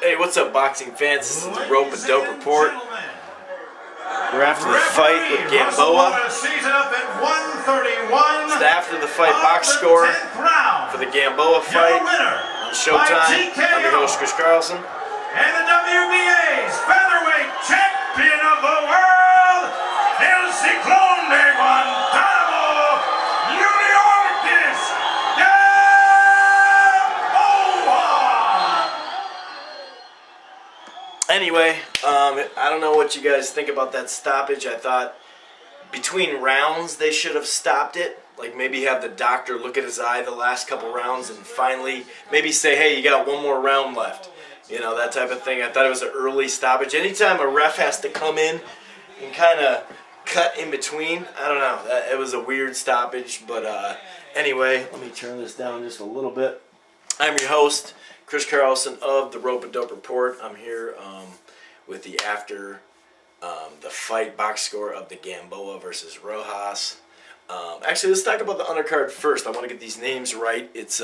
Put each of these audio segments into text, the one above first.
Hey, what's up, boxing fans? This is the Rope and Dope Report. We're after the fight with Gamboa. It's after the fight box score for the Gamboa fight on Showtime. I'm your host, Chris Carlson. And the WBA's featherweight champion of the world, El Ciclón de Guantánamo, Yuriorkis Gamboa. Anyway, I don't know what you guys think about that stoppage. I thought between rounds they should have stopped it. Like maybe have the doctor look at his eye the last couple rounds and finally maybe say, hey, you got one more round left. You know, that type of thing. I thought it was an early stoppage. Anytime a ref has to come in and kind of cut in between, I don't know. It was a weird stoppage. But anyway, let me turn this down just a little bit. I'm your host, Chris Carlson of the Rope and Dope Report. I'm here with the after the fight box score of the Gamboa versus Rojas. Actually, let's talk about the undercard first. I want to get these names right. It's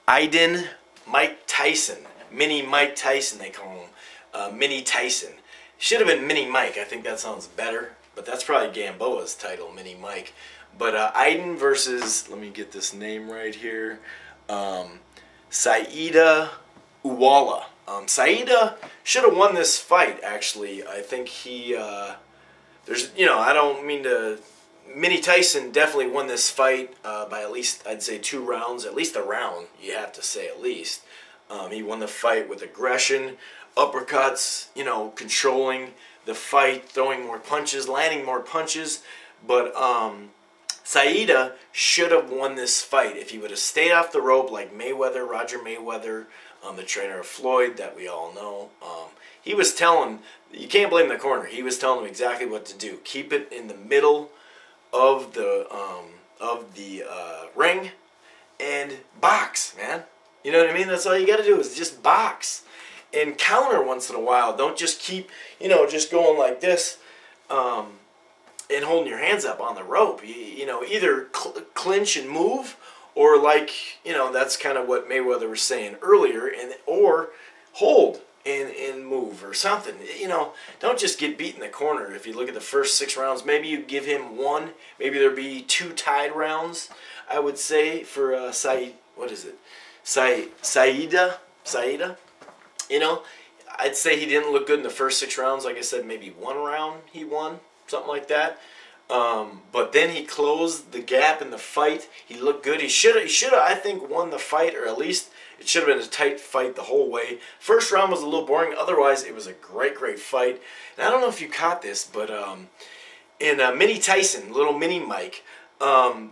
Aiden Mike Tyson. Mini Mike Tyson, they call him. Mini Tyson. Should have been Mini Mike. I think that sounds better. But that's probably Gamboa's title, Mini Mike. But Aiden versus, let me get this name right here, Saida Uwala. Saida should have won this fight, actually. I think he, there's, you know, I don't mean to, Mini Tyson definitely won this fight by at least, I'd say 2 rounds, at least a round, you have to say at least. He won the fight with aggression, uppercuts, you know, controlling the fight, throwing more punches, landing more punches. But Saida should have won this fight if he would have stayed off the rope like Mayweather, Roger Mayweather, the trainer of Floyd that we all know. He was telling, you can't blame the corner, he was telling him exactly what to do. Keep it in the middle of the ring and box, man. You know what I mean? That's all you got to do is just box and counter once in a while. Don't just keep, you know, just going like this and holding your hands up on the rope. You know, either clinch and move or like, you know, that's kind of what Mayweather was saying earlier, or hold and move or something. You know, don't just get beat in the corner. If you look at the first 6 rounds, maybe you give him 1. Maybe there'd be 2 tied rounds, I would say, for Saida. What is it? Saida, you know, I'd say he didn't look good in the first 6 rounds. Like I said, maybe 1 round he won, something like that. But then he closed the gap in the fight. He looked good. He should have, I think, won the fight, or at least it should have been a tight fight the whole way. First round was a little boring. Otherwise, it was a great fight. And I don't know if you caught this, but in Mini Tyson, little Mini Mike,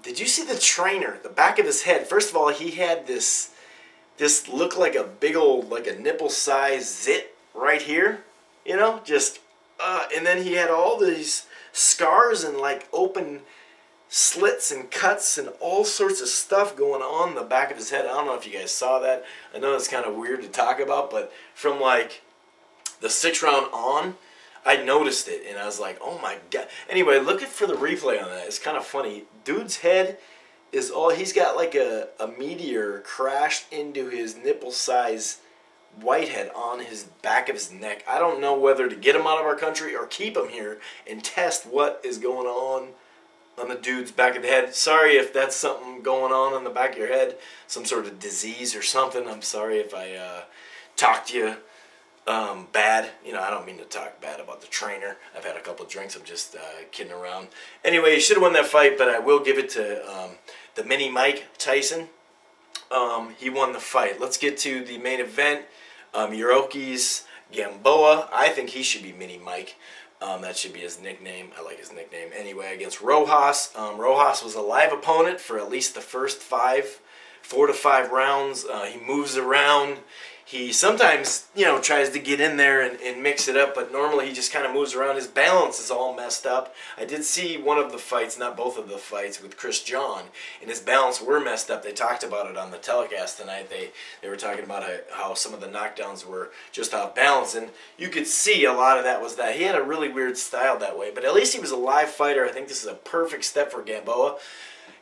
did you see the trainer, the back of his head? First of all, he had this looked like a big old, like a nipple-sized zit right here, you know, just, and then he had all these scars and like open slits and cuts and all sorts of stuff going on the back of his head. I don't know if you guys saw that. I know it's kind of weird to talk about, but from like the 6th round on, I noticed it, and I was like, oh my God. Anyway, look for the replay on that. It's kind of funny. Dude's head is all, he's got like a meteor crashed into his nipple-size whitehead on his back of his neck. I don't know whether to get him out of our country or keep him here and test what is going on the dude's back of the head. Sorry if that's something going on the back of your head, some sort of disease or something. I'm sorry if I talked to you bad. You know, I don't mean to talk bad about the trainer. I've had a couple of drinks. I'm just kidding around. Anyway, he should have won that fight, but I will give it to the Mini Mike Tyson. He won the fight. Let's get to the main event. Yuriorkis Gamboa. I think he should be Mini Mike. That should be his nickname. I like his nickname. Anyway, against Rojas. Rojas was a live opponent for at least the first 4 to 5 rounds. He moves around. He sometimes, you know, tries to get in there and mix it up, but normally he just kind of moves around. His balance is all messed up. I did see one of the fights, not both of the fights, with Chris John, and his balance were messed up. They talked about it on the telecast tonight. They were talking about how some of the knockdowns were just off balance, and you could see a lot of that was that. He had a really weird style that way, but at least he was a live fighter. I think this is a perfect step for Gamboa.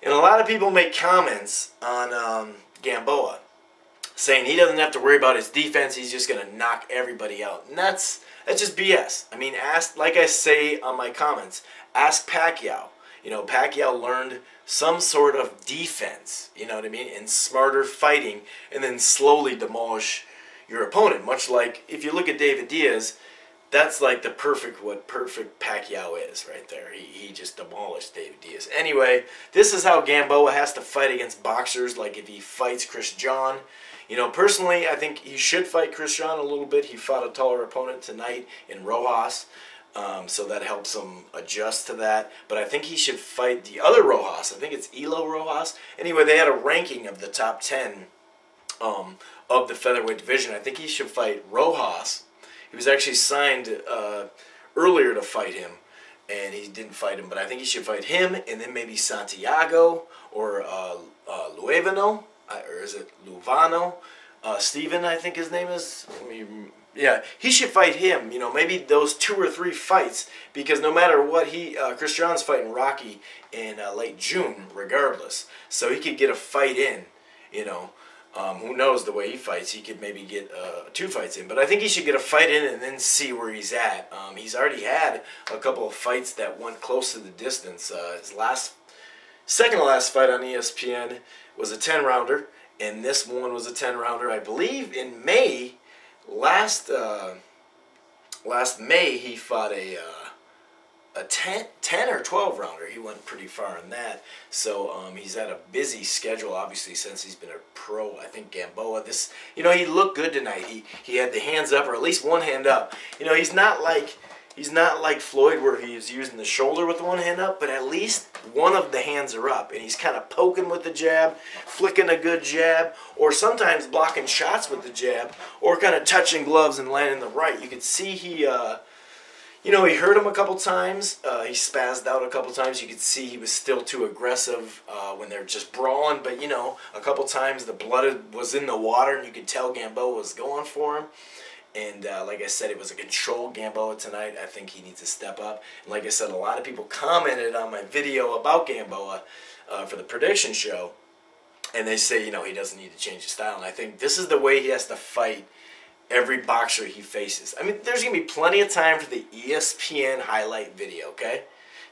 And a lot of people make comments on Gamboa saying he doesn't have to worry about his defense. He's just going to knock everybody out. And that's just BS. I mean, like I say on my comments, ask Pacquiao. You know, Pacquiao learned some sort of defense, you know what I mean, and smarter fighting, and then slowly demolish your opponent. Much like, if you look at David Diaz, that's like the perfect Pacquiao is right there. He just demolished David Diaz. Anyway, this is how Gamboa has to fight against boxers, like if he fights Chris John. You know, personally, I think he should fight Chris John a little bit. He fought a taller opponent tonight in Rojas. So that helps him adjust to that. But I think he should fight the other Rojas. I think it's Elio Rojas. Anyway, they had a ranking of the top 10 of the featherweight division. I think he should fight Rojas. He was actually signed earlier to fight him, and he didn't fight him. But I think he should fight him, and then maybe Santiago or Luevano, or is it Luevano? Steven, I think his name is. Yeah, he should fight him. You know, maybe those 2 or 3 fights, because no matter what, Chris John's fighting Rocky in late June, regardless. So he could get a fight in. You know, who knows the way he fights? He could maybe get 2 fights in. But I think he should get a fight in and then see where he's at. He's already had a couple of fights that went close to the distance. His second to last fight on ESPN was a 10-rounder, and this one was a 10-rounder. I believe in May. Last May he fought a 10 or 12 rounder. He went pretty far in that. So he's had a busy schedule, obviously, since he's been a pro. I think Gamboa, you know, he looked good tonight. He had the hands up, or at least one hand up. You know, he's not like Floyd, where he's using the shoulder with one hand up, but at least one of the hands are up, and he's kind of poking with the jab, flicking a good jab, or sometimes blocking shots with the jab, or kind of touching gloves and landing the right. You could see he hurt him a couple times. He spazzed out a couple times. You could see he was still too aggressive when they're just brawling, but, you know, a couple times the blood was in the water, and you could tell Gamboa was going for him. And like I said, it was a controlled Gamboa tonight. I think he needs to step up. And like I said, a lot of people commented on my video about Gamboa for the prediction show. And they say, you know, he doesn't need to change his style. And I think this is the way he has to fight every boxer he faces. I mean, there's going to be plenty of time for the ESPN highlight video, okay?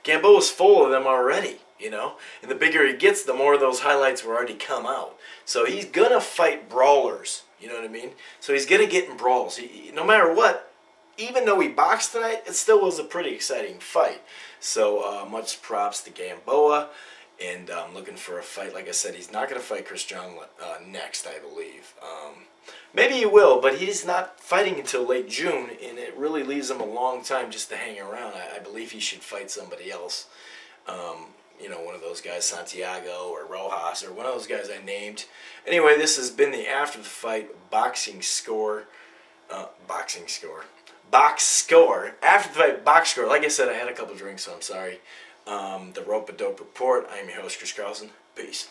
Gamboa's full of them already, you know? And the bigger he gets, the more of those highlights will already come out. So he's going to fight brawlers. You know what I mean? So he's going to get in brawls. No matter what, even though he boxed tonight, it still was a pretty exciting fight. So much props to Gamboa. And I'm looking for a fight. Like I said, he's not going to fight Chris John next, I believe. Maybe he will, but he's not fighting until late June. And it really leaves him a long time just to hang around. I believe he should fight somebody else. You know, one of those guys, Santiago or Rojas, or one of those guys I named. Anyway, this has been the After the Fight box score. After the Fight box score. Like I said, I had a couple drinks, so I'm sorry. The Rope-A-Dope Report. I am your host, Chris Carlson. Peace.